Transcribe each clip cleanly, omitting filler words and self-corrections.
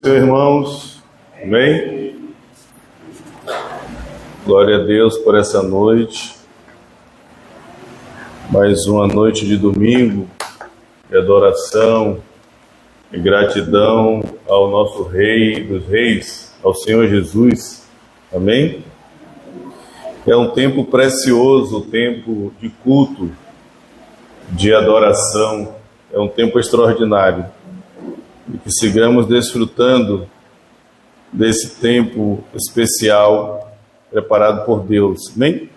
Irmãos, amém? Glória a Deus por essa noite, mais uma noite de domingo, de adoração e gratidão ao nosso Rei dos Reis, ao Senhor Jesus, amém? É um tempo precioso, tempo de culto, de adoração, é um tempo extraordinário. E que sigamos desfrutando desse tempo especial preparado por Deus. Amém?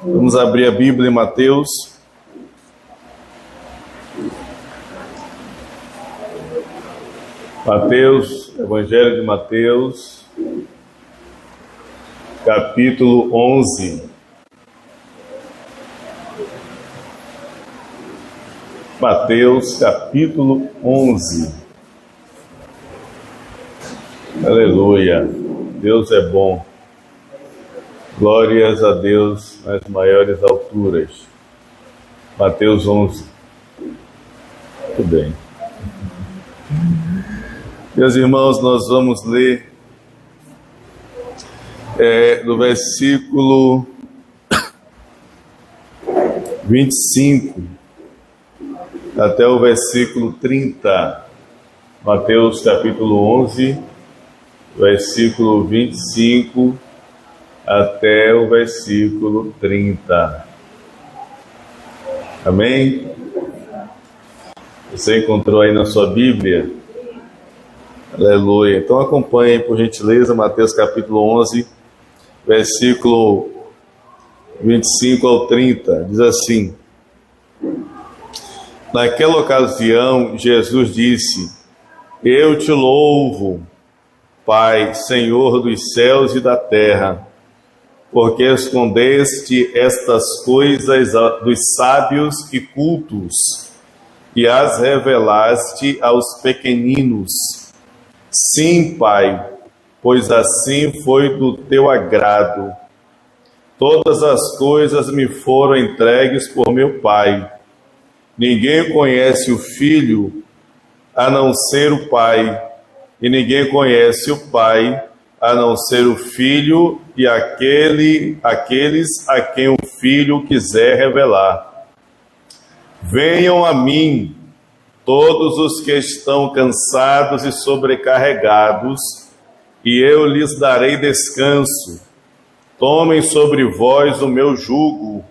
Vamos abrir a Bíblia em Mateus. Evangelho de Mateus, capítulo 11. Mateus, capítulo 11. Aleluia, Deus é bom, glórias a Deus nas maiores alturas. Mateus 11, muito bem. Meus irmãos, nós vamos ler do versículo 25 até o versículo 30, Mateus capítulo 11, versículo 25 até o versículo 30. Amém? Você encontrou aí na sua Bíblia? Aleluia. Então acompanhe, por gentileza, Mateus capítulo 11, versículo 25 ao 30. Diz assim: Naquela ocasião, Jesus disse: Eu te louvo, Pai, Senhor dos céus e da terra, porque escondeste estas coisas dos sábios e cultos e as revelaste aos pequeninos. Sim, Pai, pois assim foi do teu agrado. Todas as coisas me foram entregues por meu Pai. Ninguém conhece o Filho a não ser o Pai, e ninguém conhece o Pai a não ser o Filho e aqueles a quem o Filho quiser revelar. Venham a mim, todos os que estão cansados e sobrecarregados, e eu lhes darei descanso. Tomem sobre vós o meu jugo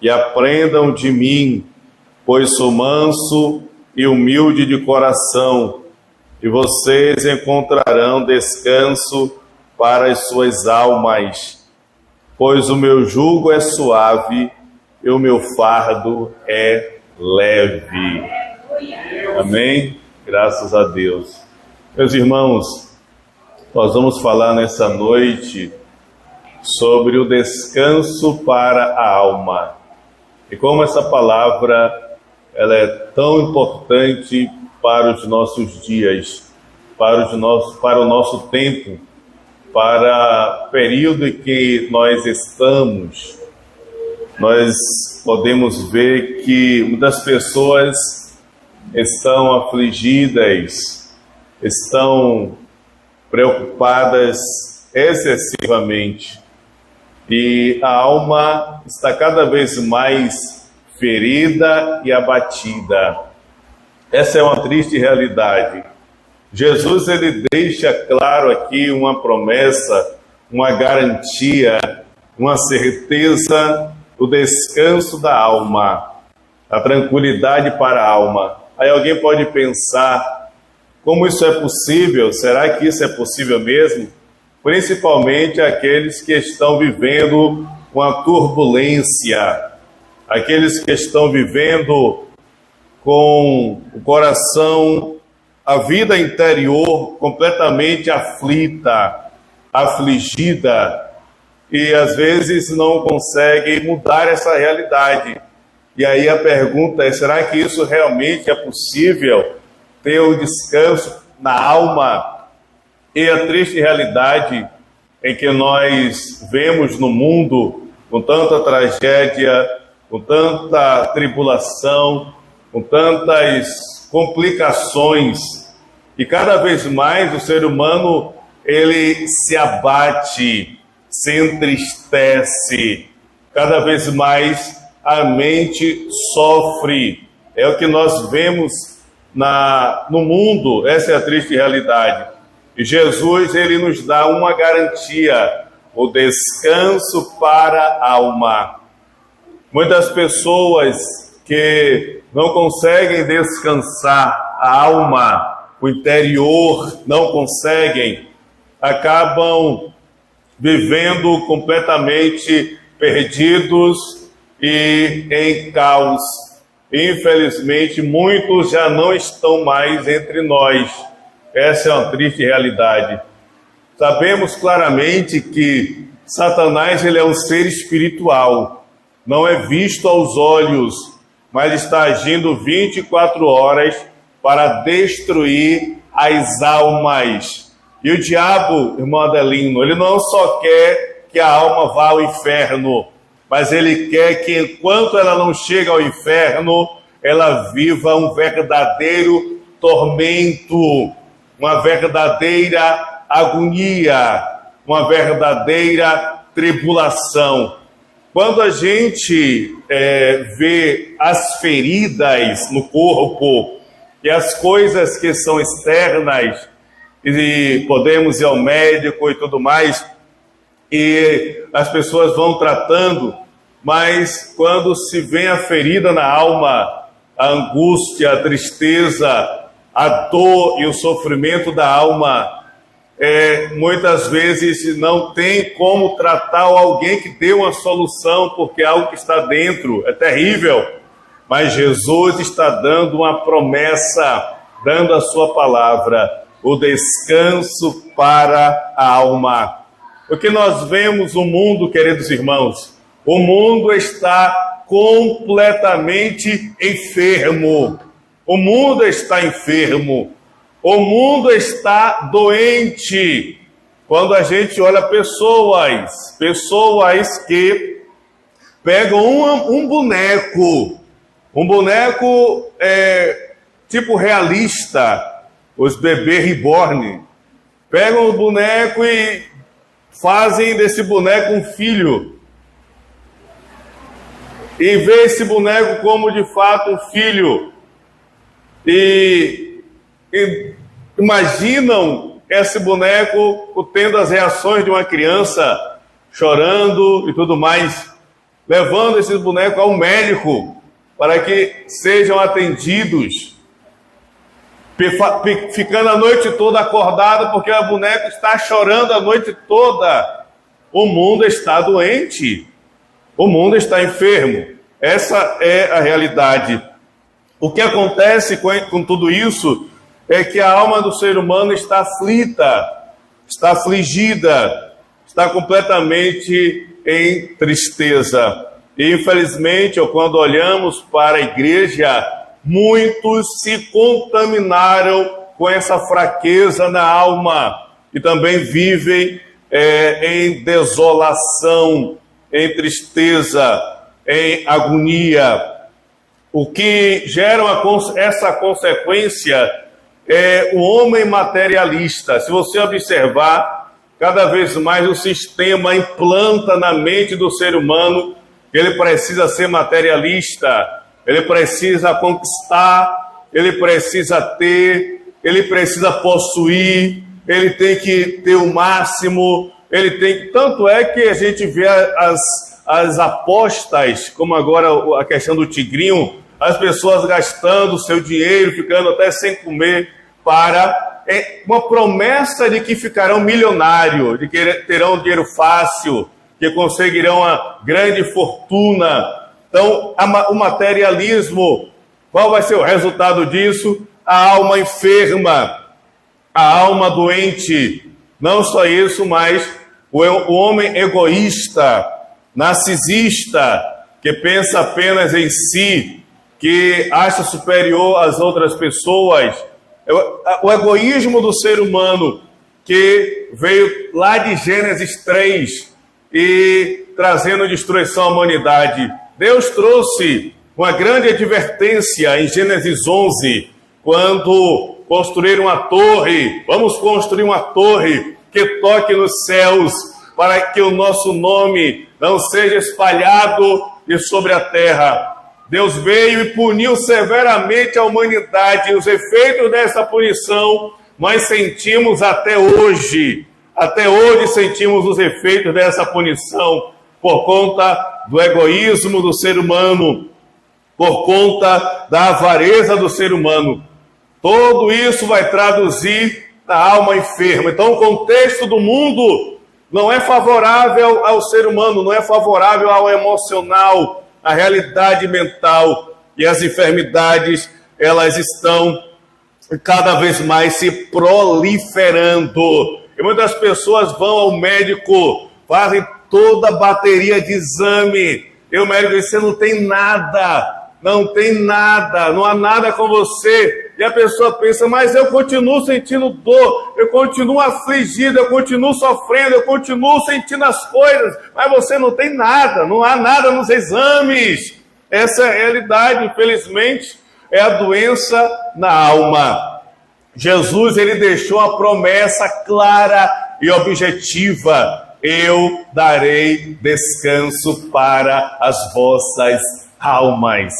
e aprendam de mim, pois sou manso e humilde de coração, e vocês encontrarão descanso para as suas almas, pois o meu jugo é suave e o meu fardo é leve. Amém? Graças a Deus. Meus irmãos, nós vamos falar nessa noite sobre o descanso para a alma. E como essa palavra ela é tão importante para os nossos dias, para o nosso tempo, para o período em que nós estamos. Nós podemos ver que muitas pessoas estão afligidas, estão preocupadas excessivamente, e a alma está cada vez mais ferida e abatida. Essa é uma triste realidade. Jesus ele deixa claro aqui uma promessa, uma garantia, uma certeza do descanso da alma, a tranquilidade para a alma. Aí alguém pode pensar, como isso é possível? Será que isso é possível mesmo? Principalmente aqueles que estão vivendo uma turbulência, aqueles que estão vivendo com o coração, a vida interior completamente aflita, afligida, e às vezes não conseguem mudar essa realidade. E aí a pergunta é, será que isso realmente é possível, ter o descanso na alma? E a triste realidade em que nós vemos no mundo, com tanta tragédia, com tanta tribulação, com tantas complicações, E cada vez mais o ser humano, ele se abate, se entristece. Cada vez mais a mente sofre. É o que nós vemos no mundo, essa é a triste realidade. E Jesus, ele nos dá uma garantia, o descanso para a alma. Muitas pessoas que não conseguem descansar a alma, o interior, não conseguem, acabam vivendo completamente perdidos e em caos. Infelizmente, muitos já não estão mais entre nós. Essa é uma triste realidade. Sabemos claramente que Satanás, ele é um ser espiritual, não é visto aos olhos, mas está agindo 24 horas para destruir as almas. E o diabo, irmão Adelino, ele não só quer que a alma vá ao inferno, mas ele quer que enquanto ela não chega ao inferno, ela viva um verdadeiro tormento, uma verdadeira agonia, uma verdadeira tribulação. Quando a gente vê as feridas no corpo e as coisas que são externas, e podemos ir ao médico e tudo mais, e as pessoas vão tratando, mas quando se vê a ferida na alma, a angústia, a tristeza, a dor e o sofrimento da alma, muitas vezes não tem como tratar alguém que dê uma solução, porque é algo que está dentro, é terrível. Mas Jesus está dando uma promessa, dando a sua palavra, o descanso para a alma. O que nós vemos no mundo, queridos irmãos, o mundo está completamente enfermo. O mundo está enfermo. O mundo está doente. Quando a gente olha pessoas que pegam um boneco tipo realista, os bebês reborn, pegam o boneco e fazem desse boneco um filho. E vê esse boneco como de fato um filho. E imaginam esse boneco tendo as reações de uma criança, chorando e tudo mais, levando esse boneco ao médico para que sejam atendidos, ficando a noite toda acordado porque o boneco está chorando a noite toda. O mundo está doente, o mundo está enfermo. Essa é a realidade. O que acontece com tudo isso é que a alma do ser humano está aflita, está afligida, está completamente em tristeza. E infelizmente, quando olhamos para a igreja, muitos se contaminaram com essa fraqueza na alma e também vivem em desolação, em tristeza, em agonia. O que gera essa consequência é o homem materialista. Se você observar, cada vez mais o sistema implanta na mente do ser humano que ele precisa ser materialista, ele precisa conquistar, ele precisa ter, ele precisa possuir, ele tem que ter o máximo, tanto é que a gente vê as apostas, como agora a questão do tigrinho, as pessoas gastando seu dinheiro, ficando até sem comer, para uma promessa de que ficarão milionários, de que terão dinheiro fácil, que conseguirão uma grande fortuna. Então, o materialismo, qual vai ser o resultado disso? A alma enferma, a alma doente. Não só isso, mas o homem egoísta, narcisista, que pensa apenas em si, que acha superior às outras pessoas. O egoísmo do ser humano, que veio lá de Gênesis 3 e trazendo destruição à humanidade. Deus trouxe uma grande advertência em Gênesis 11, quando construir uma torre, vamos construir uma torre que toque nos céus, para que o nosso nome não seja espalhado e sobre a terra. Deus veio e puniu severamente a humanidade, e os efeitos dessa punição nós sentimos até hoje. Até hoje sentimos os efeitos dessa punição por conta do egoísmo do ser humano, por conta da avareza do ser humano. Tudo isso vai traduzir na alma enferma. Então, o contexto do mundo não é favorável ao ser humano, não é favorável ao emocional, à realidade mental. E as enfermidades, elas estão cada vez mais se proliferando. E muitas pessoas vão ao médico, fazem toda a bateria de exame. E o médico diz: você não tem nada, não há nada com você. E a pessoa pensa: mas eu continuo sentindo dor, eu continuo afligido, eu continuo sofrendo, eu continuo sentindo as coisas, mas você não tem nada, não há nada nos exames. Essa é a realidade, infelizmente, é a doença na alma. Jesus, ele deixou a promessa clara e objetiva: eu darei descanso para as vossas almas.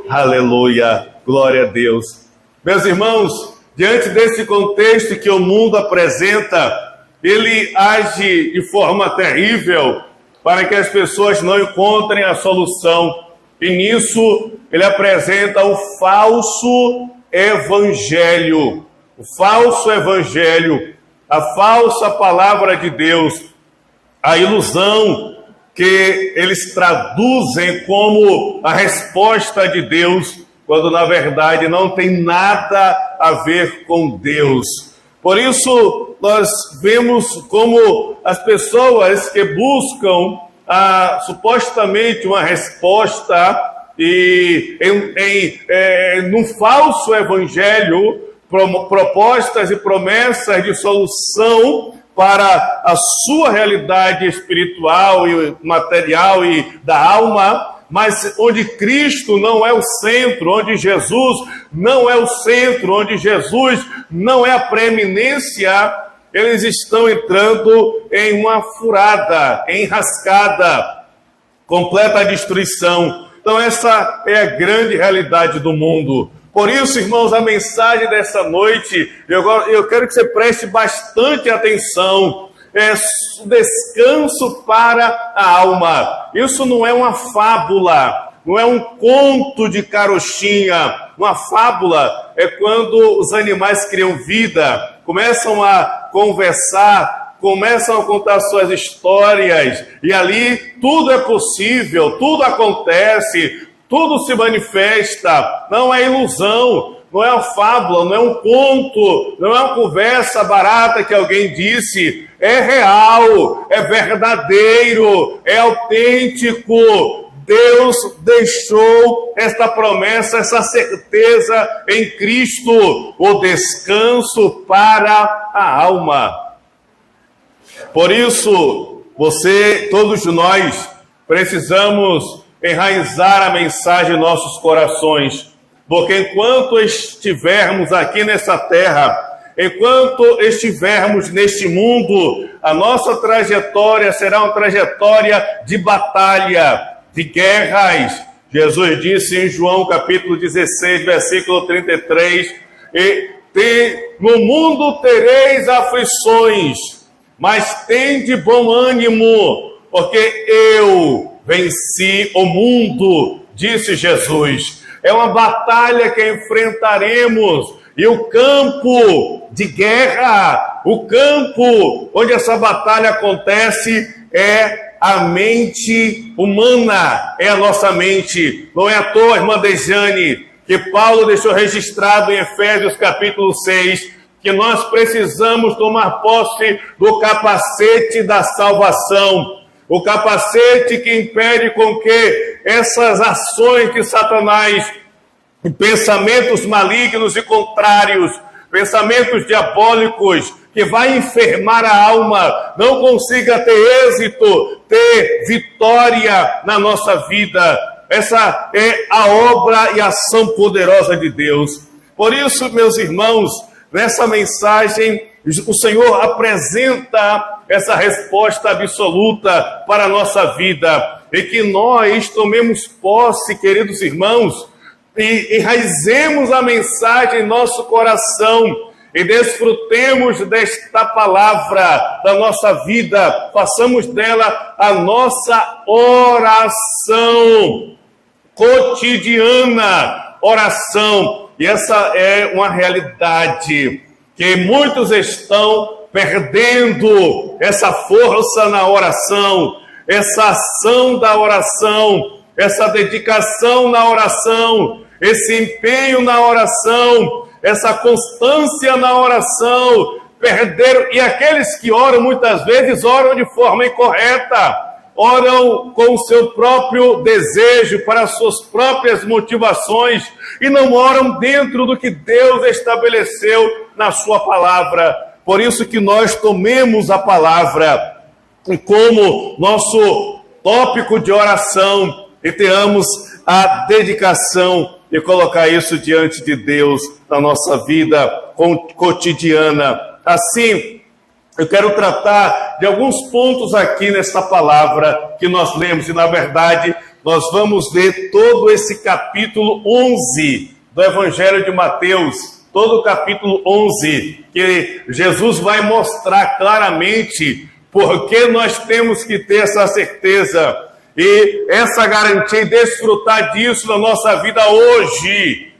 Aleluia, glória a Deus. Meus irmãos, diante desse contexto que o mundo apresenta, ele age de forma terrível para que as pessoas não encontrem a solução. E nisso ele apresenta o falso evangelho. O falso evangelho, a falsa palavra de Deus, a ilusão que eles traduzem como a resposta de Deus, quando na verdade não tem nada a ver com Deus. Por isso nós vemos como as pessoas que buscam supostamente uma resposta num falso evangelho, propostas e promessas de solução para a sua realidade espiritual e material e da alma, mas onde Cristo não é o centro, onde Jesus não é o centro, onde Jesus não é a preeminência, eles estão entrando em uma furada, em enrascada, completa destruição. Então essa é a grande realidade do mundo. Por isso, irmãos, a mensagem dessa noite, eu quero que você preste bastante atenção. É descanso para a alma. Isso não é uma fábula, não é um conto de carochinha. Uma fábula é quando os animais criam vida, começam a conversar, começam a contar suas histórias, e ali tudo é possível, tudo acontece, tudo se manifesta. Não é ilusão, não é uma fábula, não é um conto, não é uma conversa barata que alguém disse. É real, é verdadeiro, é autêntico. Deus deixou esta promessa, essa certeza em Cristo, o descanso para a alma. Por isso, todos nós, precisamos enraizar a mensagem em nossos corações, porque enquanto estivermos aqui nessa terra, enquanto estivermos neste mundo, a nossa trajetória será uma trajetória de batalha, de guerras. Jesus disse em João capítulo 16, versículo 33, no mundo tereis aflições, mas tende bom ânimo, porque eu venci o mundo, disse Jesus. É uma batalha que enfrentaremos, e o campo de guerra, o campo onde essa batalha acontece é a mente humana, é a nossa mente. Não é à toa, irmã Dejane, que Paulo deixou registrado em Efésios capítulo 6, que nós precisamos tomar posse do capacete da salvação. O capacete que impede com que essas ações de Satanás, pensamentos malignos e contrários, pensamentos diabólicos, que vai enfermar a alma, não consiga ter êxito, ter vitória na nossa vida. Essa é a obra e ação poderosa de Deus. Por isso, meus irmãos, nessa mensagem, o Senhor apresenta essa resposta absoluta para a nossa vida, e que nós tomemos posse, queridos irmãos, e enraizemos a mensagem em nosso coração, e desfrutemos desta palavra da nossa vida, façamos dela a nossa oração cotidiana, oração. E essa é uma realidade, que muitos estão perdendo essa força na oração, essa ação da oração, essa dedicação na oração, esse empenho na oração, essa constância na oração. Perderam, e aqueles que oram muitas vezes oram de forma incorreta, oram com o seu próprio desejo, para as suas próprias motivações, e não oram dentro do que Deus estabeleceu na sua palavra. Por isso que nós tomemos a palavra como nosso tópico de oração e tenhamos a dedicação de colocar isso diante de Deus na nossa vida cotidiana. Assim, eu quero tratar de alguns pontos aqui nesta palavra que nós lemos, e na verdade nós vamos ler todo esse capítulo 11 do Evangelho de Mateus, todo o capítulo 11, que Jesus vai mostrar claramente por que nós temos que ter essa certeza e essa garantia e desfrutar disso na nossa vida hoje.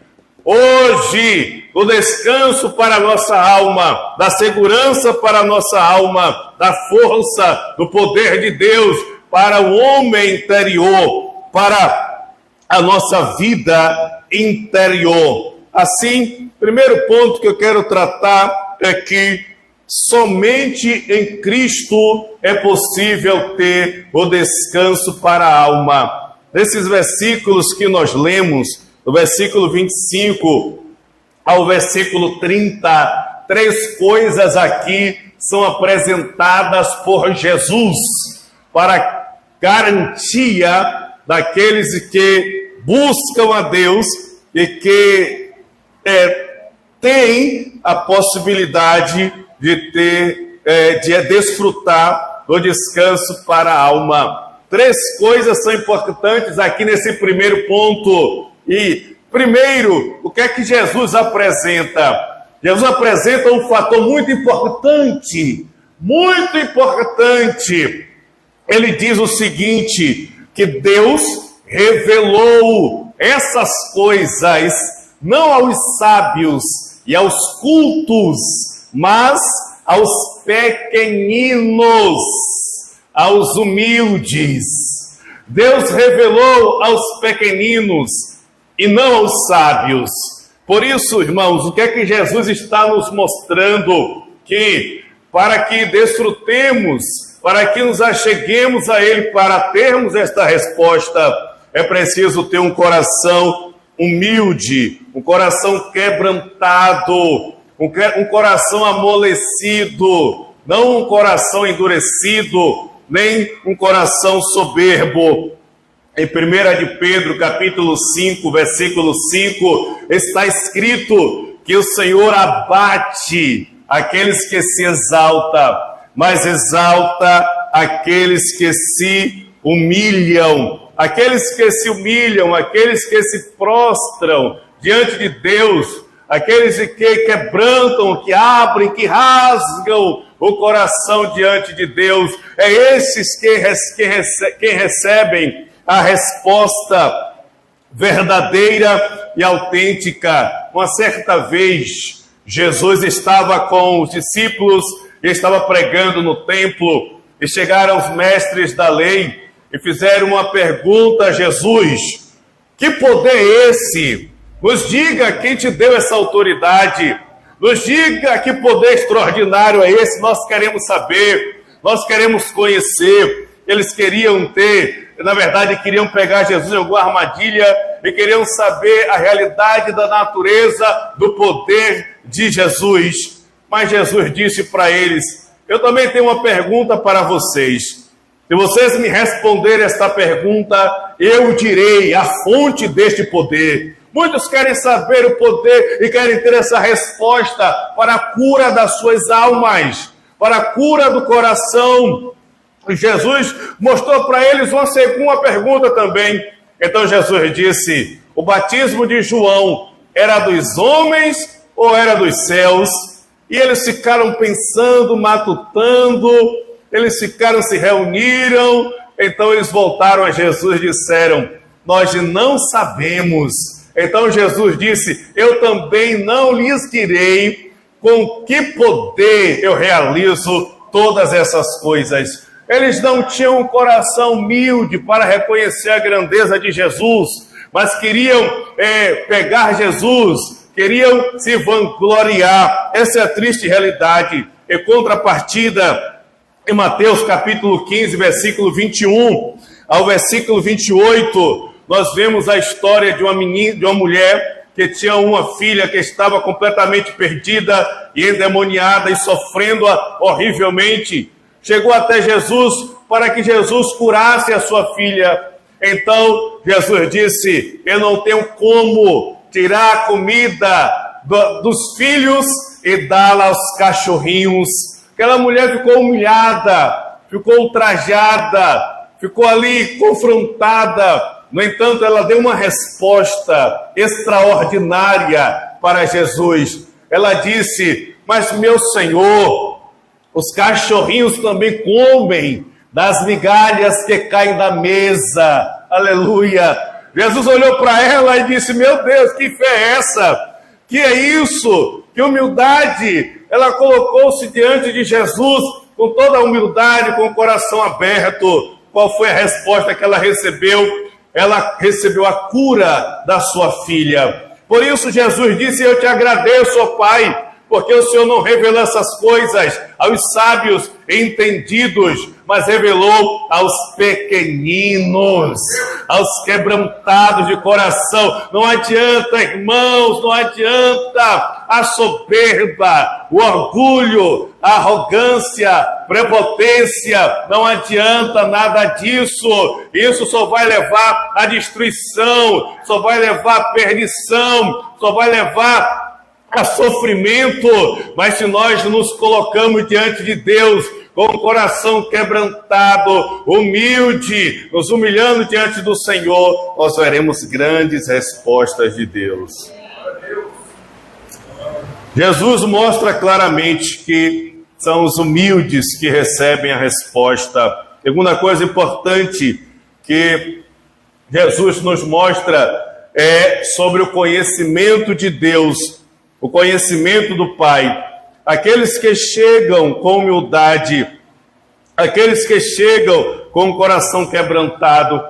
Hoje, o descanso para a nossa alma, da segurança para a nossa alma, da força, do poder de Deus para o homem interior, para a nossa vida interior. Assim, primeiro ponto que eu quero tratar é que somente em Cristo é possível ter o descanso para a alma. Nesses versículos que nós lemos, do versículo 25 ao versículo 30, três coisas aqui são apresentadas por Jesus para garantia daqueles que buscam a Deus e que têm a possibilidade de de desfrutar do descanso para a alma. Três coisas são importantes aqui nesse primeiro ponto. E, primeiro, o que é que Jesus apresenta? Jesus apresenta um fator muito importante, muito importante. Ele diz o seguinte, que Deus revelou essas coisas não aos sábios e aos cultos, mas aos pequeninos, aos humildes. Deus revelou aos pequeninos e não aos sábios. Por isso, irmãos, o que é que Jesus está nos mostrando? Que para que desfrutemos, para que nos acheguemos a Ele, para termos esta resposta, é preciso ter um coração humilde, um coração quebrantado, um coração amolecido, não um coração endurecido, nem um coração soberbo. Em 1 de Pedro, capítulo 5, versículo 5, está escrito que o Senhor abate aqueles que se exaltam, mas exalta aqueles que se humilham. Aqueles que se humilham, aqueles que se prostram diante de Deus, aqueles que quebrantam, que abrem, que rasgam o coração diante de Deus, é esses que recebem a resposta verdadeira e autêntica. Uma certa vez, Jesus estava com os discípulos e estava pregando no templo, e chegaram os mestres da lei e fizeram uma pergunta a Jesus: que poder é esse? Nos diga quem te deu essa autoridade, nos diga que poder extraordinário é esse, nós queremos saber, nós queremos conhecer. Eles queriam na verdade, queriam pegar Jesus em alguma armadilha e queriam saber a realidade da natureza do poder de Jesus. Mas Jesus disse para eles: eu também tenho uma pergunta para vocês. Se vocês me responderem esta pergunta, eu direi a fonte deste poder. Muitos querem saber o poder e querem ter essa resposta para a cura das suas almas, para a cura do coração. E Jesus mostrou para eles uma segunda pergunta também. Então Jesus disse: o batismo de João era dos homens ou era dos céus? E eles ficaram pensando, matutando, eles se reuniram. Então eles voltaram a Jesus e disseram: nós não sabemos. Então Jesus disse: eu também não lhes direi com que poder eu realizo todas essas coisas. Eles não tinham um coração humilde para reconhecer a grandeza de Jesus, mas queriam pegar Jesus, queriam se vangloriar. Essa é a triste realidade. Em contrapartida, em Mateus capítulo 15, versículo 21 ao versículo 28, nós vemos a história de uma mulher que tinha uma filha que estava completamente perdida e endemoniada e sofrendo horrivelmente. Chegou até Jesus para que Jesus curasse a sua filha. Então Jesus disse: eu não tenho como tirar a comida dos filhos e dá-la aos cachorrinhos. Aquela mulher ficou humilhada, ficou ultrajada, ficou ali confrontada. No entanto, ela deu uma resposta extraordinária para Jesus. Ela disse: mas meu Senhor, os cachorrinhos também comem das migalhas que caem da mesa. Aleluia! Jesus olhou para ela e disse: meu Deus, que fé é essa? Que é isso? Que humildade! Ela colocou-se diante de Jesus com toda a humildade, com o coração aberto. Qual foi a resposta que ela recebeu? Ela recebeu a cura da sua filha. Por isso Jesus disse: eu te agradeço, ó Pai, porque o Senhor não revelou essas coisas aos sábios e entendidos, mas revelou aos pequeninos, aos quebrantados de coração. Não adianta, irmãos, não adianta a soberba, o orgulho, a arrogância, prepotência, não adianta nada disso. Isso só vai levar à destruição, só vai levar à perdição, só vai levar a sofrimento. Mas se nós nos colocamos diante de Deus com o coração quebrantado, humilde, nos humilhando diante do Senhor, nós veremos grandes respostas de Deus. Jesus mostra claramente que são os humildes que recebem a resposta. Segunda coisa importante que Jesus nos mostra é sobre o conhecimento de Deus, o conhecimento do Pai. Aqueles que chegam com humildade, aqueles que chegam com o coração quebrantado.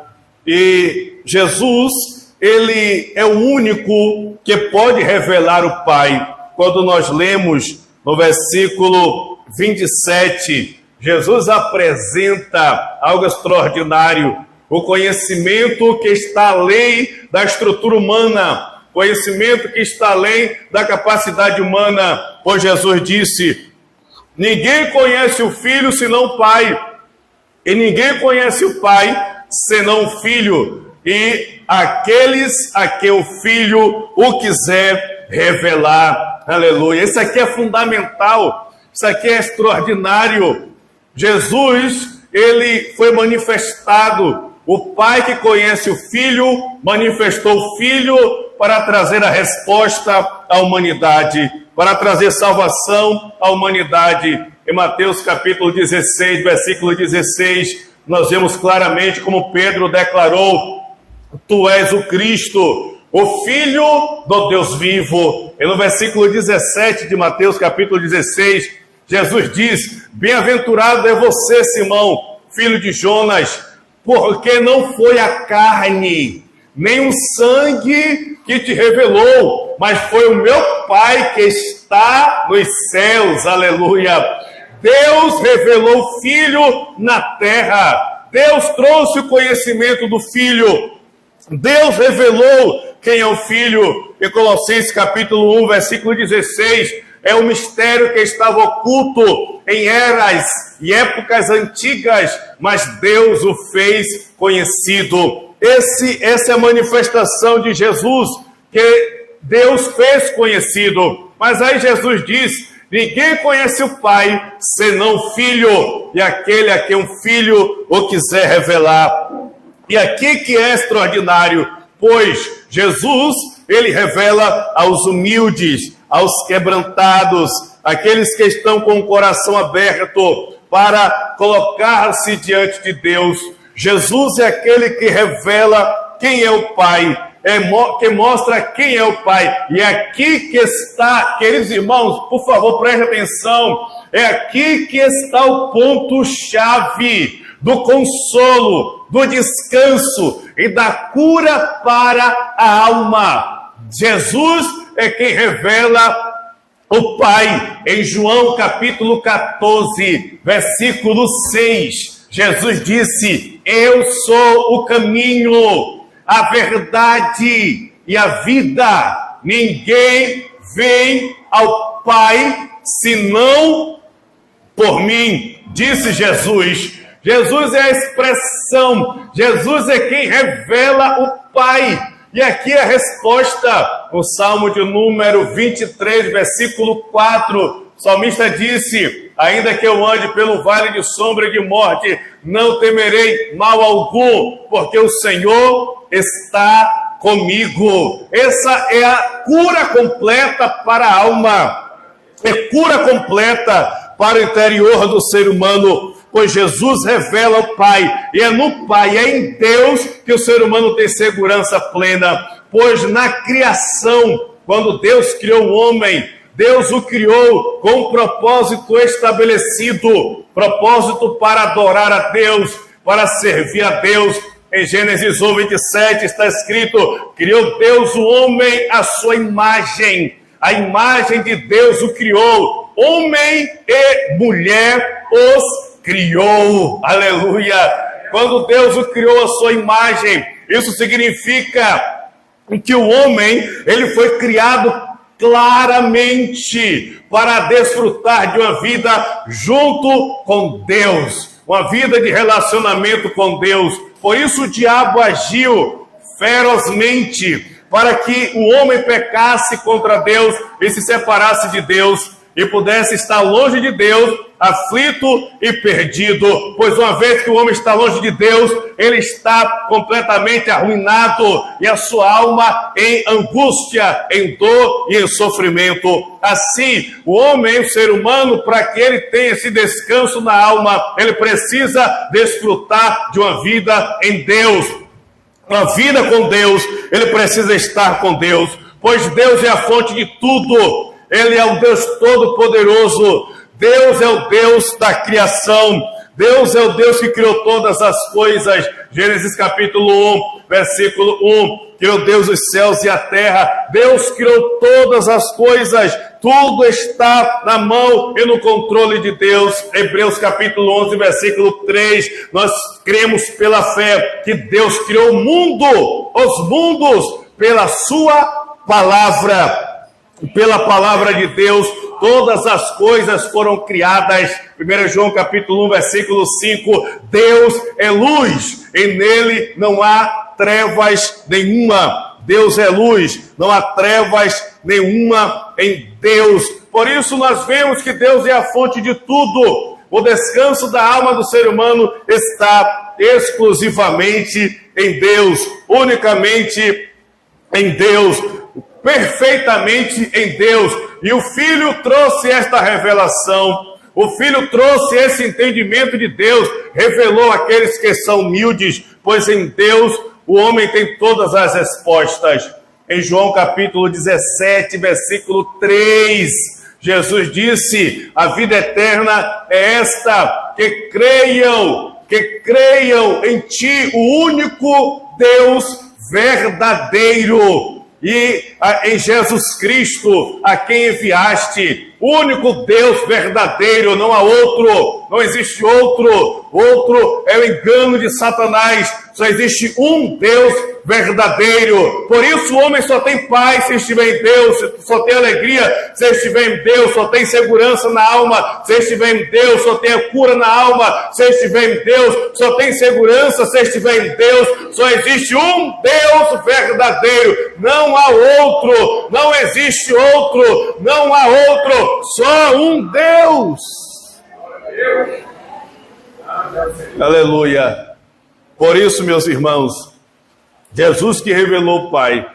E Jesus, ele é o único que pode revelar o Pai. Quando nós lemos no versículo 27, Jesus apresenta algo extraordinário, o conhecimento que está além da estrutura humana, conhecimento que está além da capacidade humana. Pois Jesus disse: ninguém conhece o Filho senão o Pai, e ninguém conhece o Pai senão o Filho, e aqueles a que o Filho o quiser revelar. Aleluia! Isso aqui é fundamental, isso aqui é extraordinário. Jesus, ele foi manifestado. O Pai que conhece o Filho manifestou o Filho para trazer a resposta à humanidade, para trazer salvação à humanidade. Em Mateus capítulo 16, versículo 16, nós vemos claramente como Pedro declarou: tu és o Cristo, o Filho do Deus vivo. E no versículo 17 de Mateus capítulo 16, Jesus diz: bem-aventurado é você, Simão, filho de Jonas, porque não foi a carne, nem o sangue que te revelou, mas foi o meu Pai que está nos céus. Aleluia! Deus revelou o Filho na terra. Deus trouxe o conhecimento do Filho. Deus revelou quem é o Filho. Em Colossenses capítulo 1, versículo 16, é um mistério que estava oculto em eras e épocas antigas, mas Deus o fez conhecido. Essa é a manifestação de Jesus, que Deus fez conhecido. Mas aí Jesus diz: ninguém conhece o Pai senão o Filho, e aquele a quem o Filho o quiser revelar. E aqui que é extraordinário, pois Jesus, ele revela aos humildes, aos quebrantados, aqueles que estão com o coração aberto para colocar-se diante de Deus. Jesus é aquele que revela quem é o Pai, que mostra quem é o Pai. E é aqui que está, queridos irmãos, por favor, preste atenção, é aqui que está o ponto-chave do consolo, do descanso e da cura para a alma. Jesus é quem revela o Pai. Em João capítulo 14, versículo 6, Jesus disse: eu sou o caminho, a verdade e a vida. Ninguém vem ao Pai senão por mim, disse Jesus. Jesus é a expressão, Jesus é quem revela o Pai. E aqui a resposta, o Salmo de número 23, versículo 4, o salmista disse: ainda que eu ande pelo vale de sombra e de morte, não temerei mal algum, porque o Senhor está comigo. Essa é a cura completa para a alma, é cura completa para o interior do ser humano, pois Jesus revela o Pai, e é no Pai, é em Deus que o ser humano tem segurança plena, pois na criação, quando Deus criou o homem, Deus o criou com um propósito estabelecido, propósito para adorar a Deus, para servir a Deus. Em Gênesis 1, 27 está escrito: criou Deus o homem à sua imagem, a imagem de Deus o criou, homem e mulher os criou. Aleluia! Quando Deus o criou à sua imagem, isso significa que o homem, ele foi criado claramente para desfrutar de uma vida junto com Deus, uma vida de relacionamento com Deus. Por isso o diabo agiu ferozmente para que o homem pecasse contra Deus e se separasse de Deus e pudesse estar longe de Deus, aflito e perdido, pois uma vez que o homem está longe de Deus, ele está completamente arruinado e a sua alma em angústia, em dor e em sofrimento. Assim, o homem, o ser humano, para que ele tenha esse descanso na alma, ele precisa desfrutar de uma vida em Deus, uma vida com Deus. Ele precisa estar com Deus, pois Deus é a fonte de tudo. Ele é o Deus Todo-Poderoso. Deus é o Deus da criação. Deus é o Deus que criou todas as coisas. Gênesis capítulo 1, versículo 1. Criou Deus os céus e a terra. Deus criou todas as coisas. Tudo está na mão e no controle de Deus. Hebreus capítulo 11, versículo 3. Nós cremos pela fé que Deus criou o mundo, os mundos, pela sua palavra. Pela palavra de Deus, todas as coisas foram criadas. 1 João capítulo 1, versículo 5. Deus é luz, e nele não há trevas nenhuma. Deus é luz, não há trevas nenhuma em Deus. Por isso nós vemos que Deus é a fonte de tudo. O descanso da alma do ser humano está exclusivamente em Deus, unicamente em Deus, perfeitamente em Deus. E o Filho trouxe esta revelação, o Filho trouxe esse entendimento de Deus, revelou àqueles que são humildes, pois em Deus o homem tem todas as respostas. Em João capítulo 17, versículo 3, Jesus disse: a vida eterna é esta, que creiam em ti, o único Deus verdadeiro, e em Jesus Cristo, a quem enviaste. O o único Deus verdadeiro, não há outro, não existe outro. Outro é o engano de Satanás. Só existe um Deus verdadeiro. Por isso o homem só tem paz se estiver em Deus, só tem alegria se estiver em Deus, só tem segurança na alma se estiver em Deus, só tem a cura na alma se estiver em Deus, só tem segurança se estiver em Deus. Só existe um Deus verdadeiro, não há outro, não existe outro, não há outro, só um Deus. Aleluia. Por isso, meus irmãos, Jesus que revelou o Pai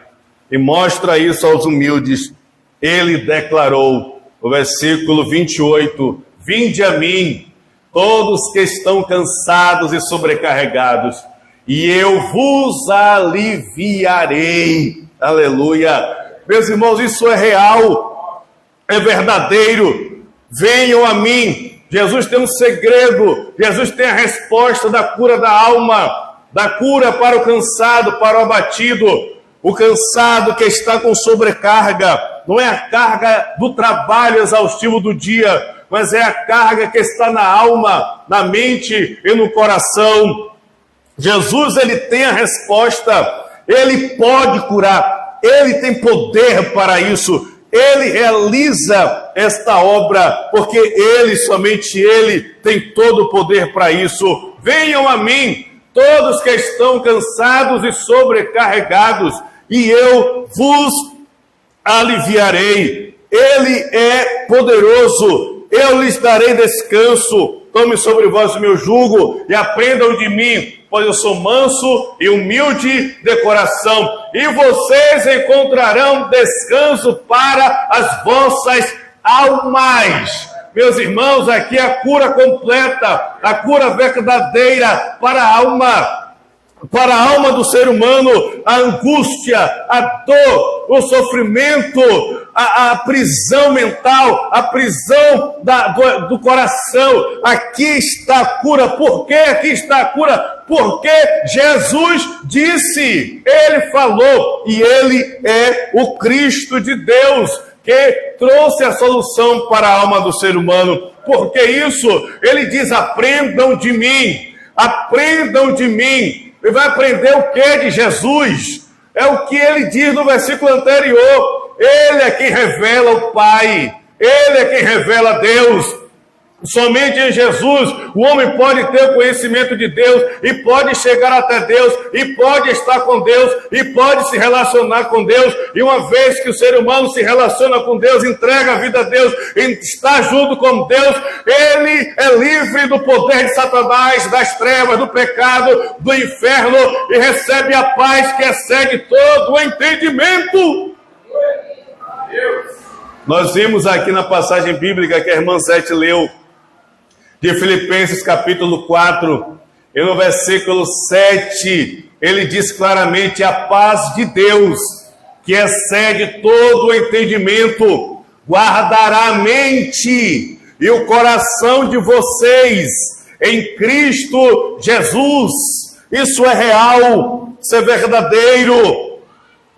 e mostra isso aos humildes, ele declarou, no versículo 28, vinde a mim, todos que estão cansados e sobrecarregados, e eu vos aliviarei. Aleluia. Meus irmãos, isso é real, é verdadeiro. Venham a mim. Jesus tem um segredo, Jesus tem a resposta da cura da alma, da cura para o cansado, para o abatido, o cansado que está com sobrecarga. Não é a carga do trabalho exaustivo do dia, mas é a carga que está na alma, na mente e no coração. Jesus, ele tem a resposta, ele pode curar, ele tem poder para isso. Ele realiza esta obra, porque ele, somente ele, tem todo o poder para isso. Venham a mim, todos que estão cansados e sobrecarregados, e eu vos aliviarei. Ele é poderoso, eu lhes darei descanso. Tome sobre vós o meu jugo e aprendam de mim, pois eu sou manso e humilde de coração, e vocês encontrarão descanso para as vossas almas. Meus irmãos, aqui a cura completa, a cura verdadeira para a alma do ser humano, a angústia, a dor, o sofrimento, a prisão mental, a prisão do coração. Aqui está a cura. Por que aqui está a cura? Porque Jesus disse, ele falou, e ele é o Cristo de Deus, que trouxe a solução para a alma do ser humano. Por que isso? Ele diz, aprendam de mim, aprendam de mim. E vai aprender o que de Jesus? É o que ele diz no versículo anterior. Ele é quem revela o Pai, ele é quem revela Deus. Somente em Jesus o homem pode ter o conhecimento de Deus e pode chegar até Deus e pode estar com Deus e pode se relacionar com Deus. E uma vez que o ser humano se relaciona com Deus, entrega a vida a Deus e está junto com Deus, ele é livre do poder de Satanás, das trevas, do pecado, do inferno, e recebe a paz que excede todo o entendimento. Nós vimos aqui na passagem bíblica que a irmã Sete leu, de Filipenses capítulo 4, e no versículo 7, ele diz claramente, a paz de Deus, que excede todo o entendimento, guardará a mente e o coração de vocês em Cristo Jesus. Isso é real, isso é verdadeiro.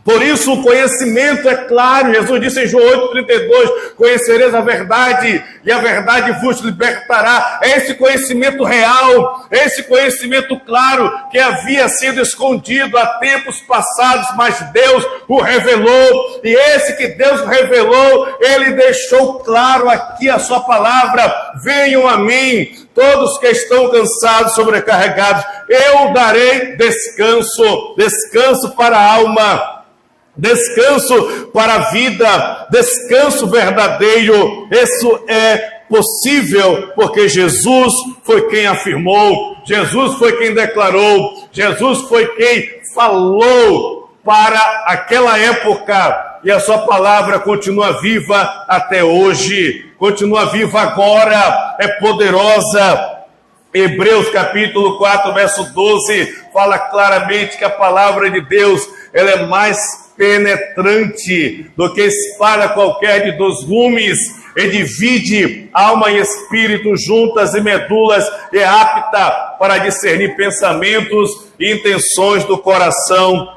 Por isso o conhecimento é claro. Jesus disse em João 8,32, conhecereis a verdade e a verdade vos libertará. É esse conhecimento real, é esse conhecimento claro que havia sido escondido há tempos passados, mas Deus o revelou. E esse que Deus revelou, ele deixou claro aqui a sua palavra. Venham a mim, todos que estão cansados, sobrecarregados, eu darei descanso, descanso para a alma, descanso para a vida, descanso verdadeiro. Isso é possível porque Jesus foi quem afirmou, Jesus foi quem declarou, Jesus foi quem falou para aquela época, e a sua palavra continua viva até hoje, continua viva agora, é poderosa. Hebreus capítulo 4, verso 12, fala claramente que a palavra de Deus, ela é mais penetrante do que espada qualquer de 2 gumes, e divide alma e espírito, juntas e medulas, e é apta para discernir pensamentos e intenções do coração.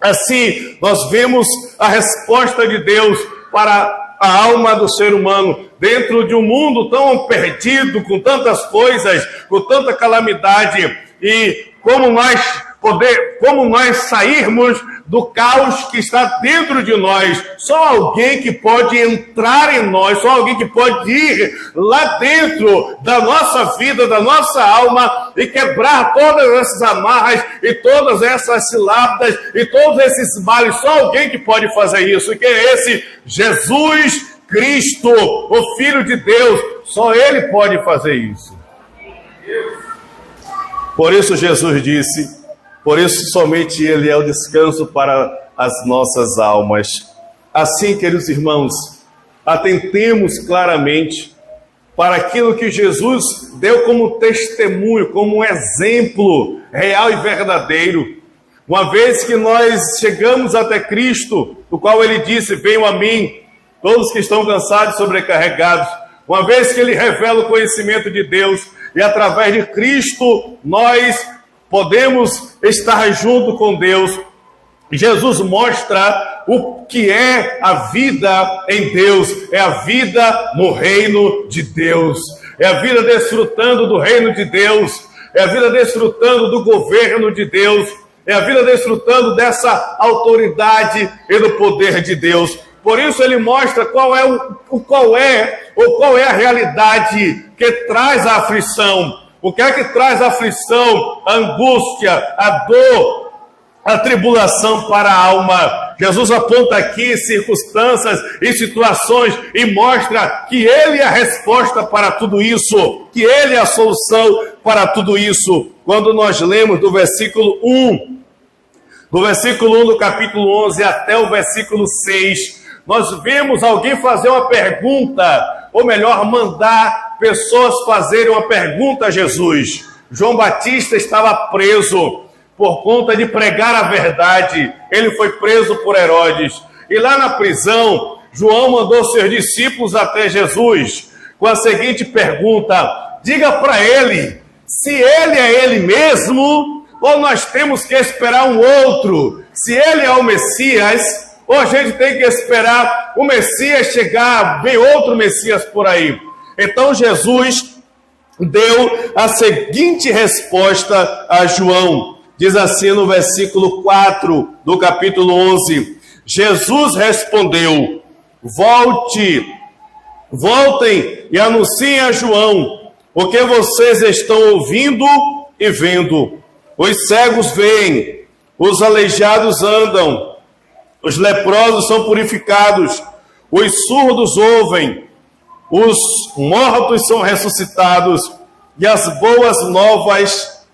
Assim, nós vemos a resposta de Deus para a alma do ser humano dentro de um mundo tão perdido, com tantas coisas, com tanta calamidade, e como nós sairmos do caos que está dentro de nós. Só alguém que pode entrar em nós, só alguém que pode ir lá dentro da nossa vida, da nossa alma, e quebrar todas essas amarras e todas essas ciladas e todos esses males. Só alguém que pode fazer isso, que é esse Jesus Cristo, o Filho de Deus. Só Ele pode fazer isso. Por isso Jesus disse: por isso somente Ele é o descanso para as nossas almas. Assim, queridos irmãos, atentemos claramente para aquilo que Jesus deu como testemunho, como um exemplo real e verdadeiro. Uma vez que nós chegamos até Cristo, o qual Ele disse: venham a mim, todos que estão cansados e sobrecarregados. Uma vez que Ele revela o conhecimento de Deus, e através de Cristo nós podemos estar junto com Deus. Jesus mostra o que é a vida em Deus. É a vida no reino de Deus. É a vida desfrutando do reino de Deus. É a vida desfrutando do governo de Deus. É a vida desfrutando dessa autoridade e do poder de Deus. Por isso ele mostra qual é a realidade que traz a aflição. O que é que traz a aflição, a angústia, a dor, a tribulação para a alma? Jesus aponta aqui circunstâncias e situações e mostra que Ele é a resposta para tudo isso, que Ele é a solução para tudo isso. Quando nós lemos do versículo 1 do capítulo 11 até o versículo 6, nós vemos alguém fazer uma pergunta, ou melhor, mandar pessoas fazerem uma pergunta a Jesus. João Batista estava preso por conta de pregar a verdade. Ele foi preso por Herodes. E lá na prisão, João mandou seus discípulos até Jesus com a seguinte pergunta: diga para ele se ele é ele mesmo ou nós temos que esperar um outro. Se ele é o Messias, ou a gente tem que esperar o Messias chegar, vem outro Messias por aí. Então Jesus deu a seguinte resposta a João. Diz assim no versículo 4 do capítulo 11. Jesus respondeu: voltem e anunciem a João o que vocês estão ouvindo e vendo. Os cegos veem, os aleijados andam, os leprosos são purificados, os surdos ouvem, os mortos são ressuscitados, e as boas novas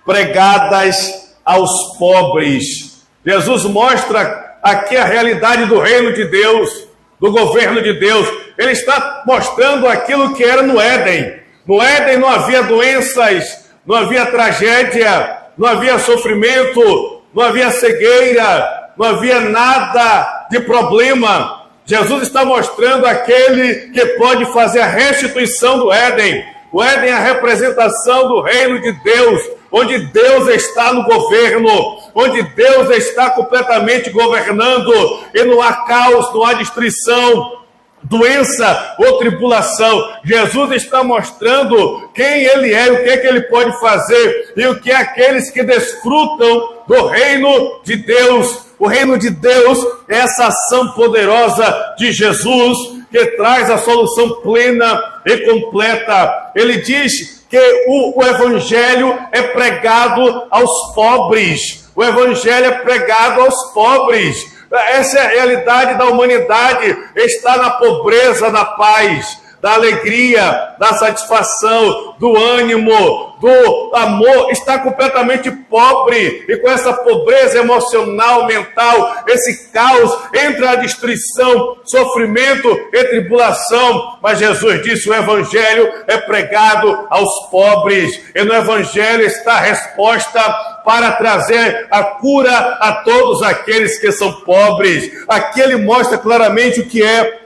pregadas aos pobres. Jesus mostra aqui a realidade do reino de Deus, do governo de Deus. Ele está mostrando aquilo que era no Éden. No Éden não havia doenças, não havia tragédia, não havia sofrimento, não havia cegueira, não havia nada de problema. Jesus está mostrando aquele que pode fazer a restituição do Éden. O Éden é a representação do reino de Deus, onde Deus está no governo, onde Deus está completamente governando, e não há caos, não há destruição, doença ou tribulação. Jesus está mostrando quem Ele é, o que é que Ele pode fazer, e o que é aqueles que desfrutam do reino de Deus. O reino de Deus é essa ação poderosa de Jesus que traz a solução plena e completa. Ele diz que o evangelho é pregado aos pobres. O evangelho é pregado aos pobres. Essa é a realidade da humanidade, está na pobreza, na paz, da alegria, da satisfação, do ânimo, do amor. Está completamente pobre, e com essa pobreza emocional, mental, esse caos, entra a destruição, sofrimento e tribulação. Mas Jesus disse: o evangelho é pregado aos pobres, e no evangelho está a resposta para trazer a cura a todos aqueles que são pobres. Aqui ele mostra claramente o que é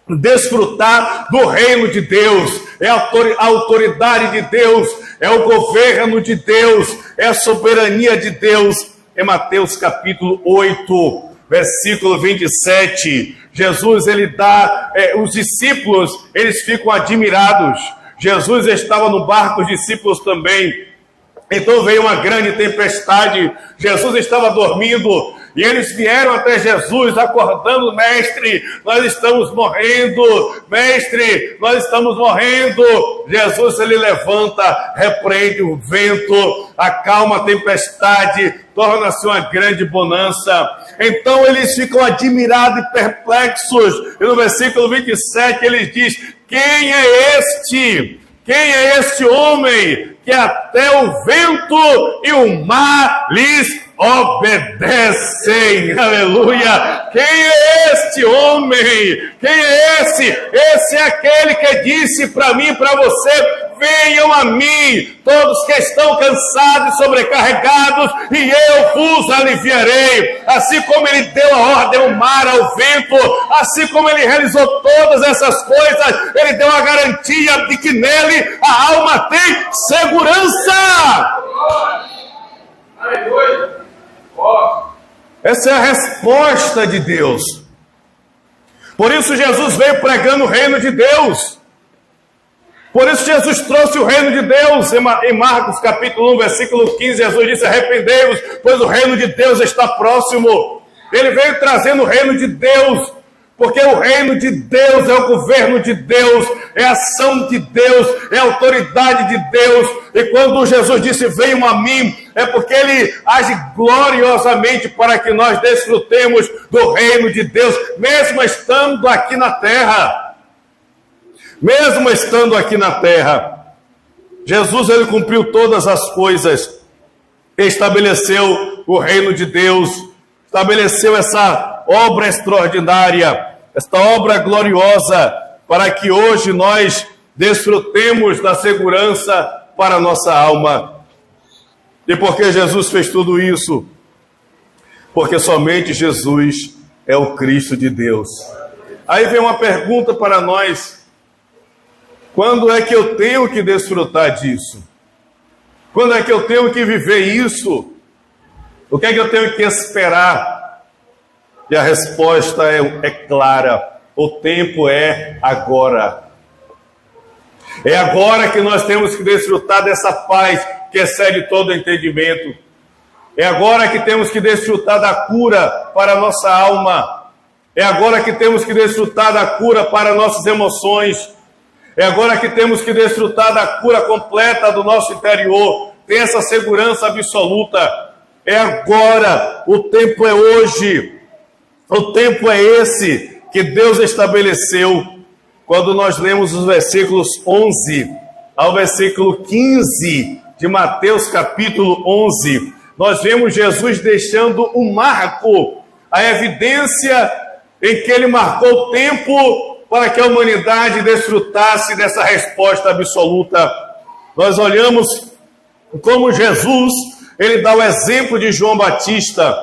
desfrutar do reino de Deus, é a autoridade de Deus, é o governo de Deus, é a soberania de Deus. Em Mateus capítulo 8, versículo 27, Jesus, ele dá, os discípulos, eles ficam admirados. Jesus estava no barco, os discípulos também. Então veio uma grande tempestade, Jesus estava dormindo, e eles vieram até Jesus, acordando: mestre, nós estamos morrendo, mestre, nós estamos morrendo. Jesus, ele levanta, repreende o vento, acalma a tempestade, torna-se uma grande bonança. Então eles ficam admirados e perplexos, e no versículo 27 ele diz: quem é este? Quem é este homem que até o vento e o mar lhes obedecem? Aleluia! Quem é este homem? Quem é esse? Esse é aquele que disse para mim e para você: venham a mim, todos que estão cansados e sobrecarregados, e eu vos aliviarei. Assim como ele deu a ordem ao mar, ao vento, assim como ele realizou todas essas coisas, ele deu a garantia de que nele a alma tem segurança. Essa é a resposta de Deus. Por isso Jesus veio pregando o reino de Deus. Por isso Jesus trouxe o reino de Deus. Em Marcos capítulo 1, versículo 15, Jesus disse: arrependei-vos, pois o reino de Deus está próximo. Ele veio trazendo o reino de Deus, porque o reino de Deus é o governo de Deus, é a ação de Deus, é a autoridade de Deus. E quando Jesus disse: venham a mim, é porque ele age gloriosamente para que nós desfrutemos do reino de Deus, mesmo estando aqui na terra. Mesmo estando aqui na terra, Jesus, ele cumpriu todas as coisas, estabeleceu o reino de Deus, estabeleceu essa obra extraordinária, esta obra gloriosa, para que hoje nós desfrutemos da segurança para a nossa alma. E por que Jesus fez tudo isso? Porque somente Jesus é o Cristo de Deus. Aí vem uma pergunta para nós: quando é que eu tenho que desfrutar disso? Quando é que eu tenho que viver isso? O que é que eu tenho que esperar? E a resposta é clara: o tempo é agora. É agora que nós temos que desfrutar dessa paz que excede todo entendimento. É agora que temos que desfrutar da cura para a nossa alma. É agora que temos que desfrutar da cura para nossas emoções. É agora que temos que desfrutar da cura completa do nosso interior, ter essa segurança absoluta. É agora, o tempo é hoje, o tempo é esse que Deus estabeleceu. Quando nós lemos os versículos 11 ao versículo 15 de Mateus capítulo 11, nós vemos Jesus deixando um marco, a evidência em que ele marcou o tempo para que a humanidade desfrutasse dessa resposta absoluta. Nós olhamos como Jesus, ele dá o exemplo de João Batista,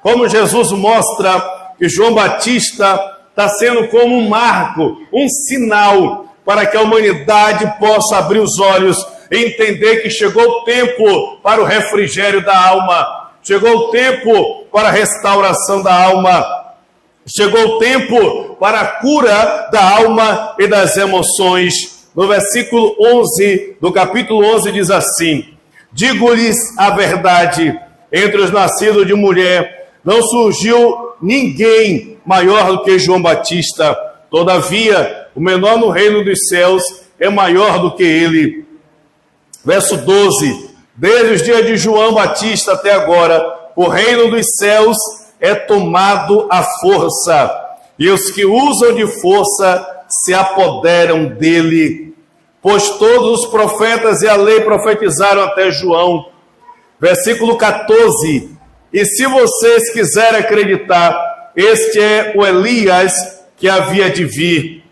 como Jesus mostra que João Batista está sendo como um marco, um sinal, para que a humanidade possa abrir os olhos e entender que chegou o tempo para o refrigério da alma, chegou o tempo para a restauração da alma, chegou o tempo para a cura da alma e das emoções. No versículo 11 do capítulo 11 diz assim: digo-lhes a verdade, entre os nascidos de mulher não surgiu ninguém maior do que João Batista. Todavia, o menor no reino dos céus é maior do que ele. Verso 12: desde os dias de João Batista até agora, o reino dos céus é tomado à força, e os que usam de força se apoderam dele. Pois todos os profetas e a lei profetizaram até João. Versículo 14: e se vocês quiserem acreditar, este é o Elias que havia de vir.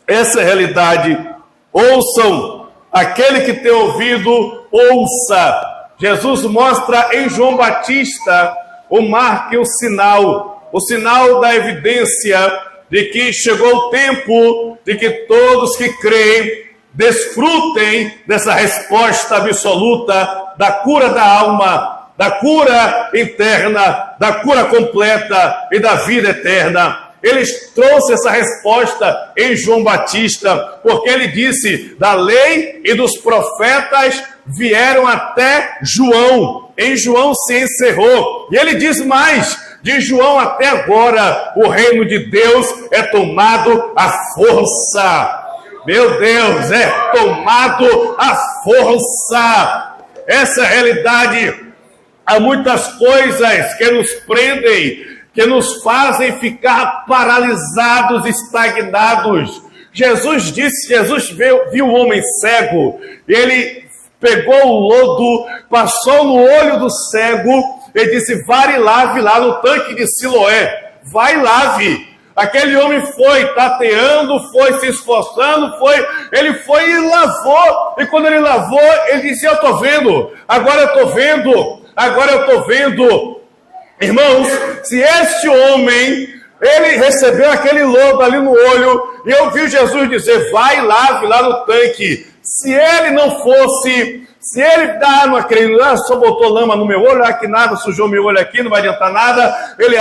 Essa é a realidade. Ouçam, aquele que tem ouvido, ouça. Jesus mostra em João Batista o marco e o sinal da evidência de que chegou o tempo de que todos que creem desfrutem dessa resposta absoluta da cura da alma, da cura interna, da cura completa e da vida eterna. Ele trouxe essa resposta em João Batista, porque ele disse, da lei e dos profetas vieram até João. Em João se encerrou. E ele diz mais, de João até agora, o reino de Deus é tomado à força. Meu Deus, é tomado à força. Essa é a realidade. Há muitas coisas que nos prendem, que nos fazem ficar paralisados, estagnados. Jesus viu o homem cego, ele pegou o lodo, passou no olho do cego e disse, vai e lave lá no tanque de Siloé, vai e lave. Aquele homem foi tateando, foi se esforçando, ele foi e lavou. E quando ele lavou, ele disse, eu estou vendo, agora eu estou vendo. Irmãos, se este homem, ele recebeu aquele lodo ali no olho, e eu vi Jesus dizer, vai e lave lá no tanque. Se ele não fosse, se ele não acredita, só botou lama no meu olho, que nada, sujou meu olho aqui, não vai adiantar nada, ele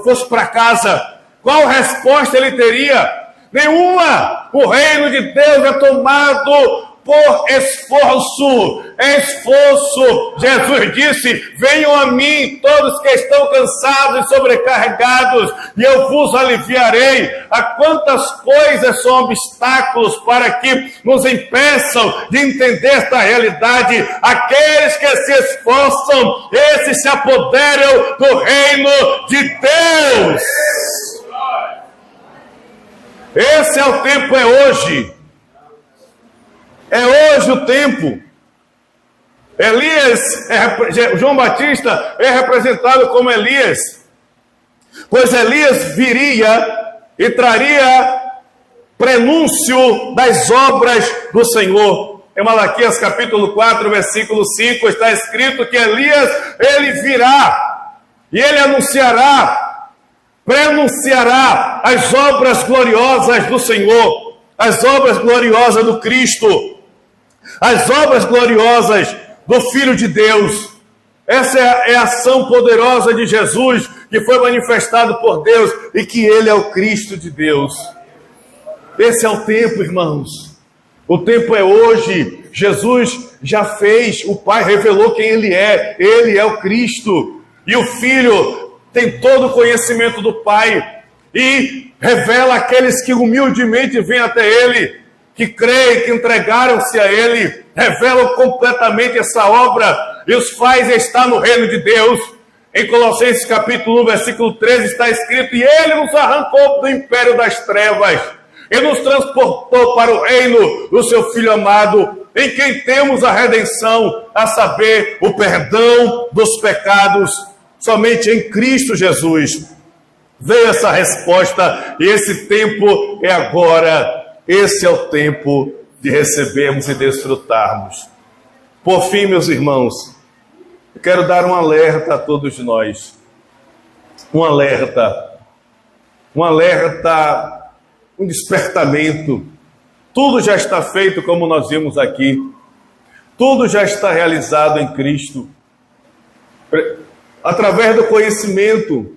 fosse para casa, qual resposta ele teria? Nenhuma! O reino de Deus é tomado por esforço. Jesus disse, venham a mim todos que estão cansados e sobrecarregados, e eu vos aliviarei. Há quantas coisas são obstáculos para que nos impeçam de entender esta realidade. Aqueles que se esforçam, esses se apoderam do reino de Deus. Esse é o tempo, é hoje. É hoje o tempo. João Batista é representado como Elias, pois Elias viria e traria prenúncio das obras do Senhor. Em Malaquias capítulo 4, versículo 5, está escrito que Elias, ele virá e ele prenunciará as obras gloriosas do Senhor, as obras gloriosas do Cristo, as obras gloriosas do Filho de Deus. Essa é a ação poderosa de Jesus, que foi manifestado por Deus, e que Ele é o Cristo de Deus. Esse é o tempo, irmãos. O tempo é hoje. Jesus já fez, o Pai revelou quem Ele é o Cristo. E o Filho tem todo o conhecimento do Pai, e revela aqueles que humildemente vêm até Ele, que creem, que entregaram-se a Ele, revelam completamente essa obra, e os faz estar no reino de Deus. Em Colossenses capítulo 1, versículo 13, está escrito, e Ele nos arrancou do império das trevas, e nos transportou para o reino do seu Filho amado, em quem temos a redenção, a saber, o perdão dos pecados. Somente em Cristo Jesus veio essa resposta, e esse tempo é agora. Esse é o tempo de recebermos e desfrutarmos. Por fim, meus irmãos, eu quero dar um alerta a todos nós. Um alerta, um despertamento. Tudo já está feito, como nós vimos aqui. Tudo já está realizado em Cristo. Através do conhecimento.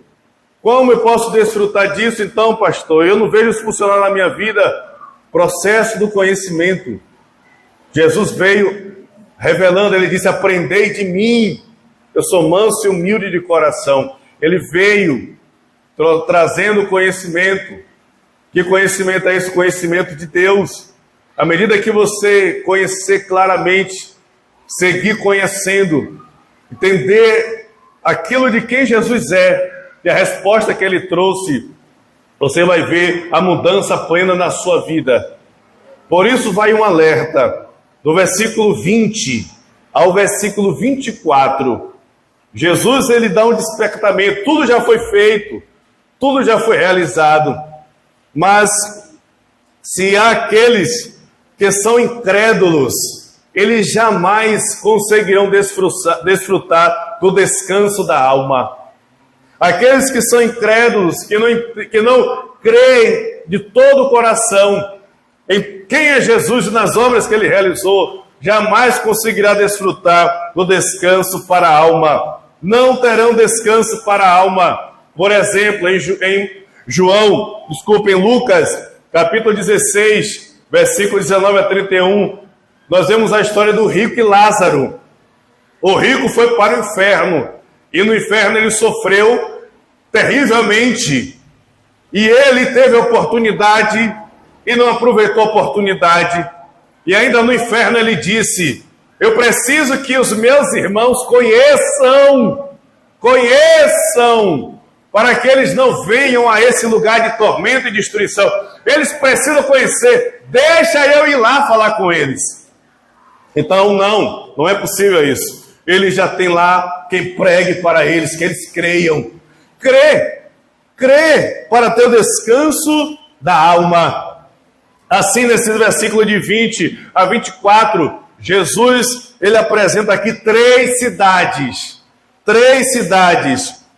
Como eu posso desfrutar disso então, pastor? Eu não vejo isso funcionar na minha vida. Processo do conhecimento. Jesus veio revelando, ele disse, aprendei de mim, eu sou manso e humilde de coração. Ele veio trazendo conhecimento. Que conhecimento é esse? Conhecimento de Deus. À medida que você conhecer claramente, seguir conhecendo, entender aquilo de quem Jesus é e a resposta que ele trouxe, você vai ver a mudança plena na sua vida. Por isso vai um alerta, do versículo 20 ao versículo 24. Jesus, ele dá um despertamento, tudo já foi feito, tudo já foi realizado, mas se há aqueles que são incrédulos, eles jamais conseguirão desfrutar do descanso da alma. Aqueles que são incrédulos, que não creem de todo o coração em quem é Jesus e nas obras que ele realizou, jamais conseguirá desfrutar do descanso para a alma. Não terão descanso para a alma. Por exemplo, em Lucas, capítulo 16, versículo 19 a 31, nós vemos a história do rico e Lázaro. O rico foi para o inferno, e no inferno ele sofreu terrivelmente. E ele teve a oportunidade e não aproveitou a oportunidade. E ainda no inferno ele disse: eu preciso que os meus irmãos conheçam, para que eles não venham a esse lugar de tormento e destruição. Eles precisam conhecer, deixa eu ir lá falar com eles. Então não é possível isso. Ele já tem lá quem pregue para eles, que eles creiam. Crê para ter o descanso da alma. Assim, nesse versículo de 20 a 24, Jesus, ele apresenta aqui três cidades,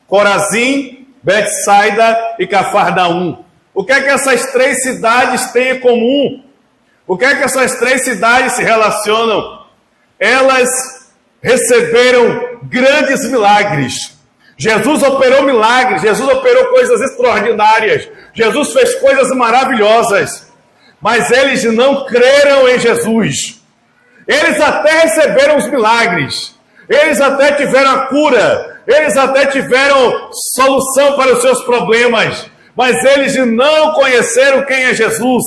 Corazim, Betsaida e Cafarnaum. O que é que essas três cidades têm em comum? O que é que essas três cidades se relacionam? Elas receberam grandes milagres. Jesus operou milagres, Jesus operou coisas extraordinárias, Jesus fez coisas maravilhosas, mas eles não creram em Jesus. Eles até receberam os milagres, eles até tiveram a cura, eles até tiveram solução para os seus problemas, mas eles não conheceram quem é Jesus.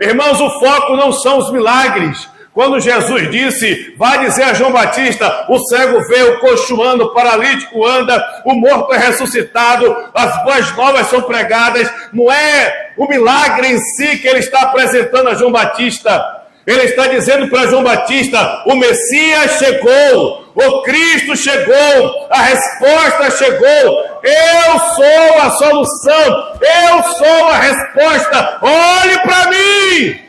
Irmãos, o foco não são os milagres. Quando Jesus disse, vai dizer a João Batista, o cego vê, o coxo anda, o paralítico anda, o morto é ressuscitado, as boas novas são pregadas, não é o milagre em si que ele está apresentando a João Batista. Ele está dizendo para João Batista, o Messias chegou, o Cristo chegou, a resposta chegou, eu sou a solução, eu sou a resposta, olhe para mim!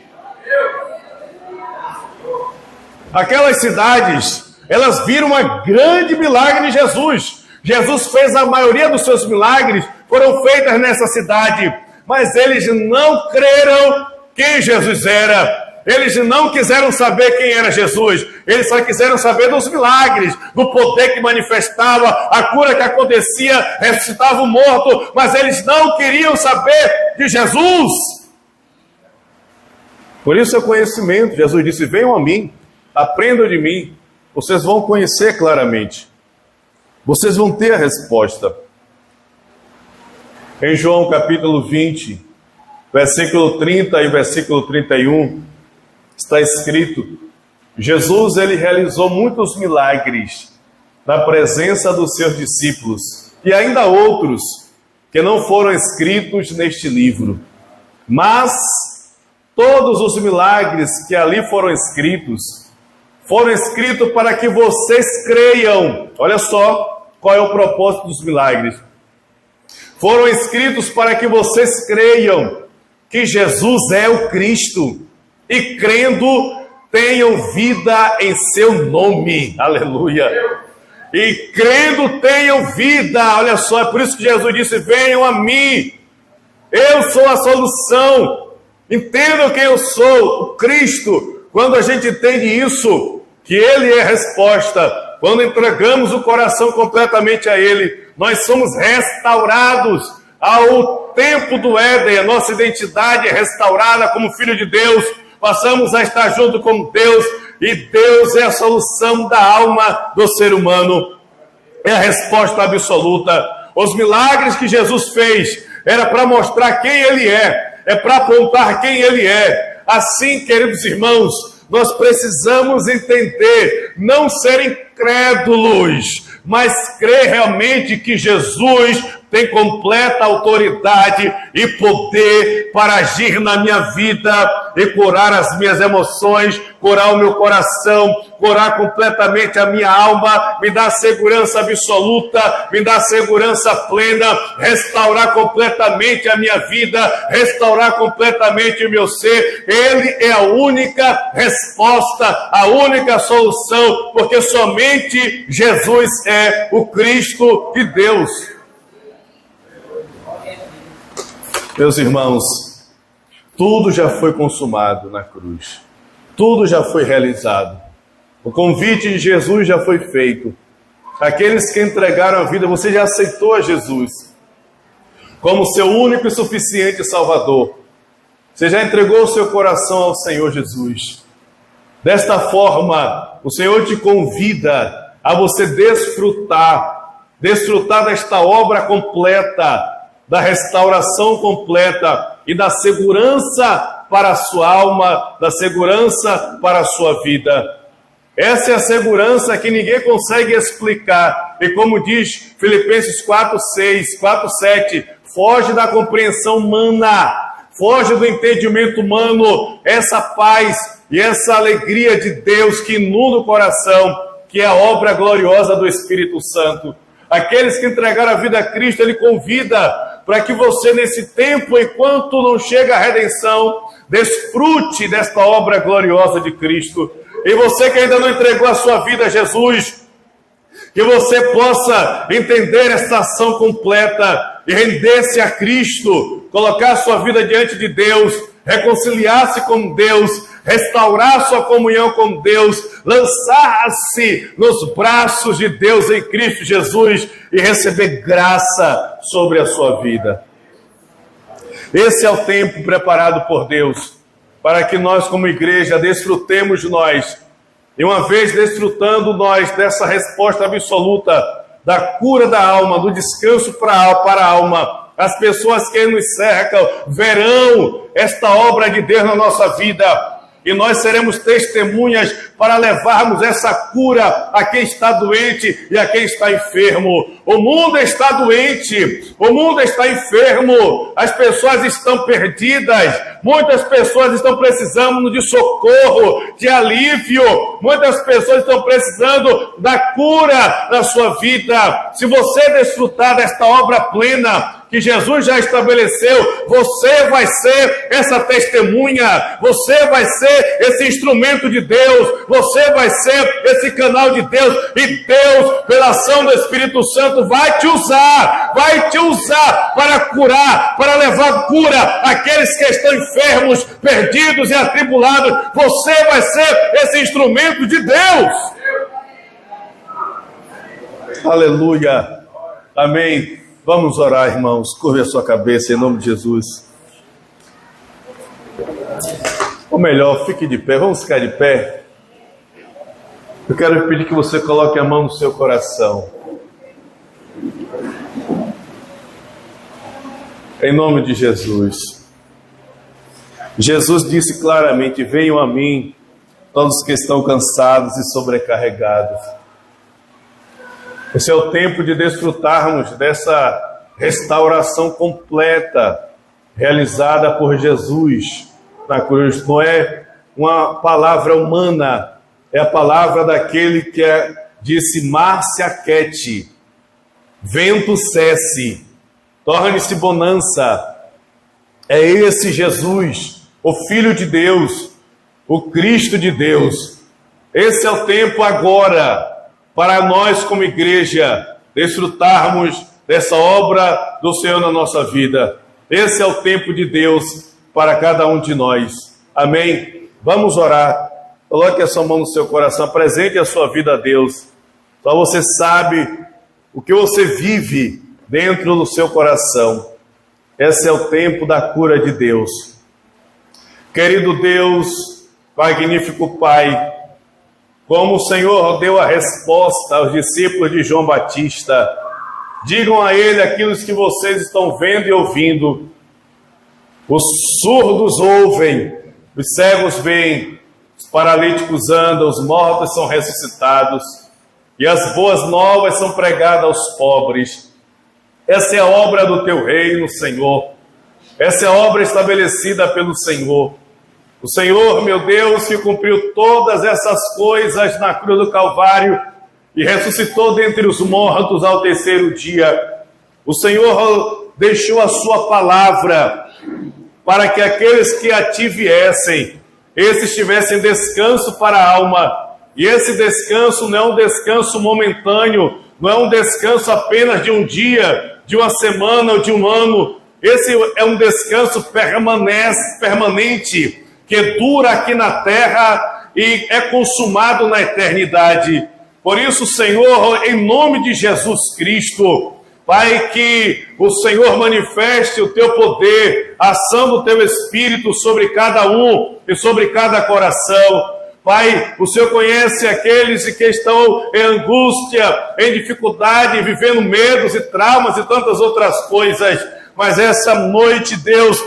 Aquelas cidades, elas viram um grande milagre de Jesus. Jesus fez a maioria dos seus milagres, foram feitas nessa cidade, mas eles não creram quem Jesus era. Eles não quiseram saber quem era Jesus, eles só quiseram saber dos milagres, do poder que manifestava, a cura que acontecia, ressuscitava o morto, mas eles não queriam saber de Jesus. Por isso é o conhecimento. Jesus disse, venham a mim, aprendam de mim, vocês vão conhecer claramente, vocês vão ter a resposta. Em João capítulo 20, versículo 30 e versículo 31, está escrito, Jesus ele realizou muitos milagres na presença dos seus discípulos, e ainda outros que não foram escritos neste livro, mas todos os milagres que ali foram escritos para que vocês creiam. Olha só qual é o propósito dos milagres. Foram escritos para que vocês creiam que Jesus é o Cristo e crendo tenham vida em seu nome. Aleluia. E crendo tenham vida. Olha só, é por isso que Jesus disse, venham a mim. Eu sou a solução. Entendam quem eu sou, o Cristo. Quando a gente entende isso, que Ele é a resposta, quando entregamos o coração completamente a Ele, nós somos restaurados ao tempo do Éden, a nossa identidade é restaurada como filho de Deus, passamos a estar junto com Deus, e Deus é a solução da alma do ser humano, é a resposta absoluta. Os milagres que Jesus fez, era para mostrar quem Ele é para apontar quem Ele é. Assim, queridos irmãos, nós precisamos entender, não ser incrédulos, mas crer realmente que Jesus tem completa autoridade e poder para agir na minha vida e curar as minhas emoções, curar o meu coração, curar completamente a minha alma, me dar segurança absoluta, me dar segurança plena, restaurar completamente a minha vida, restaurar completamente o meu ser. Ele é a única resposta, a única solução, porque somente Jesus é o Cristo de Deus. Meus irmãos, tudo já foi consumado na cruz. Tudo já foi realizado. O convite de Jesus já foi feito. Aqueles que entregaram a vida, você já aceitou a Jesus como seu único e suficiente Salvador. Você já entregou o seu coração ao Senhor Jesus. Desta forma, o Senhor te convida a você desfrutar desta obra completa, da restauração completa e da segurança para a sua alma, da segurança para a sua vida. Essa é a segurança que ninguém consegue explicar. E como diz Filipenses 4:6, 4:7, foge da compreensão humana, foge do entendimento humano, essa paz e essa alegria de Deus que inunda o coração, que é a obra gloriosa do Espírito Santo. Aqueles que entregaram a vida a Cristo, Ele convida para que você, nesse tempo, enquanto não chega a redenção, desfrute desta obra gloriosa de Cristo. E você que ainda não entregou a sua vida a Jesus, que você possa entender esta ação completa e render-se a Cristo, colocar a sua vida diante de Deus, reconciliar-se com Deus, restaurar sua comunhão com Deus, lançar-se nos braços de Deus em Cristo Jesus e receber graça sobre a sua vida. Esse é o tempo preparado por Deus para que nós, como igreja, desfrutemos de nós. E uma vez desfrutando nós dessa resposta absoluta, da cura da alma, do descanso para a alma, as pessoas que nos cercam verão esta obra de Deus na nossa vida. E nós seremos testemunhas para levarmos essa cura a quem está doente e a quem está enfermo. O mundo está doente, o mundo está enfermo, as pessoas estão perdidas, muitas pessoas estão precisando de socorro, de alívio, muitas pessoas estão precisando da cura na sua vida. Se você desfrutar desta obra plena que Jesus já estabeleceu, você vai ser essa testemunha, você vai ser esse instrumento de Deus, você vai ser esse canal de Deus, e Deus, pela ação do Espírito Santo, vai te usar para curar, para levar cura àqueles que estão enfermos, perdidos e atribulados. Você vai ser esse instrumento de Deus. Aleluia, amém. Vamos orar, irmãos. Curve a sua cabeça em nome de Jesus. Ou melhor, fique de pé. Vamos ficar de pé. Eu quero pedir que você coloque a mão no seu coração. Em nome de Jesus. Jesus disse claramente: venham a mim, todos que estão cansados e sobrecarregados. Esse é o tempo de desfrutarmos dessa restauração completa realizada por Jesus na cruz. Não é uma palavra humana, é a palavra daquele que disse: mar se aquete, vento cesse, torne-se bonança. É esse Jesus, o Filho de Deus, o Cristo de Deus. Esse é o tempo agora para nós, como igreja, desfrutarmos dessa obra do Senhor na nossa vida. Esse é o tempo de Deus para cada um de nós. Amém? Vamos orar. Coloque a sua mão no seu coração, apresente a sua vida a Deus. Só você sabe o que você vive dentro do seu coração. Esse é o tempo da cura de Deus. Querido Deus, magnífico Pai, como o Senhor deu a resposta aos discípulos de João Batista, digam a ele aquilo que vocês estão vendo e ouvindo. Os surdos ouvem, os cegos veem, os paralíticos andam, os mortos são ressuscitados, e as boas novas são pregadas aos pobres. Essa é a obra do teu reino, Senhor. Essa é a obra estabelecida pelo Senhor. O Senhor, meu Deus, que cumpriu todas essas coisas na cruz do Calvário e ressuscitou dentre os mortos ao terceiro dia. O Senhor deixou a sua palavra para que aqueles que a ti viessem, esses tivessem descanso para a alma. E esse descanso não é um descanso momentâneo, não é um descanso apenas de um dia, de uma semana ou de um ano. Esse é um descanso permanente, que dura aqui na terra e é consumado na eternidade. Por isso, Senhor, em nome de Jesus Cristo, Pai, que o Senhor manifeste o teu poder, a ação do teu Espírito sobre cada um e sobre cada coração. Pai, o Senhor conhece aqueles que estão em angústia, em dificuldade, vivendo medos e traumas e tantas outras coisas. Mas essa noite, Deus,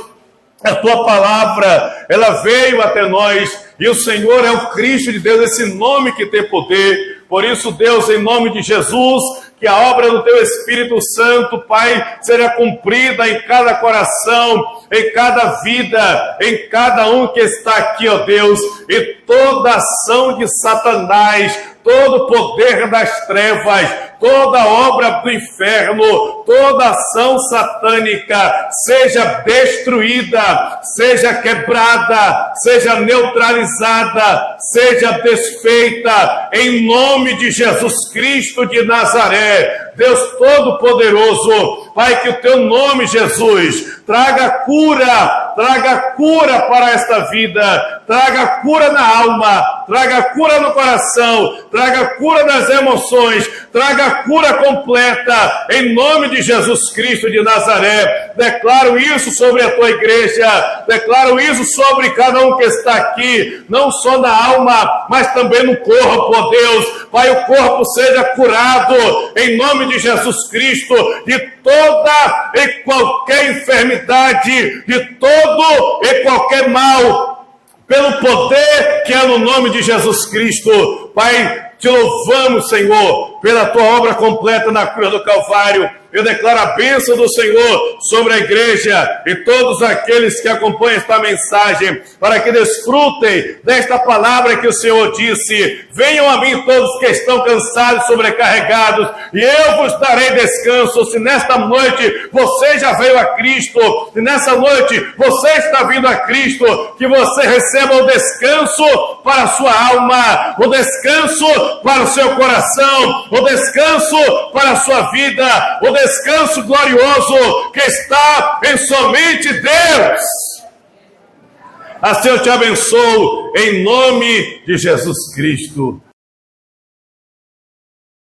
a tua palavra, ela veio até nós, e o Senhor é o Cristo de Deus, esse nome que tem poder. Por isso, Deus, em nome de Jesus, que a obra do teu Espírito Santo, Pai, seja cumprida em cada coração, em cada vida, em cada um que está aqui, ó Deus, e toda ação de Satanás, todo poder das trevas, toda obra do inferno, toda ação satânica, seja destruída, seja quebrada, seja neutralizada, seja desfeita, em nome de Jesus Cristo de Nazaré. Deus Todo-Poderoso, Pai, que o teu nome, Jesus, traga cura para esta vida, traga cura na alma, traga cura no coração, traga cura nas emoções, traga cura completa, em nome de Jesus Cristo de Nazaré. Declaro isso sobre a tua igreja, declaro isso sobre cada um que está aqui, não só na alma, mas também no corpo, ó Deus. Pai, o corpo seja curado, em nome de Jesus Cristo, de toda e qualquer enfermidade, de todo e qualquer mal, pelo poder que é no nome de Jesus Cristo. Pai, te louvamos, Senhor, pela tua obra completa na cruz do Calvário. Eu declaro a bênção do Senhor sobre a igreja e todos aqueles que acompanham esta mensagem, para que desfrutem desta palavra que o Senhor disse: venham a mim todos que estão cansados e sobrecarregados, e eu vos darei descanso. Se nesta noite você já veio a Cristo, se nessa noite você está vindo a Cristo, que você receba o descanso para a sua alma, o descanso para o seu coração, o descanso para a sua vida, o descanso glorioso que está em somente Deus. Assim eu te abençoo em nome de Jesus Cristo.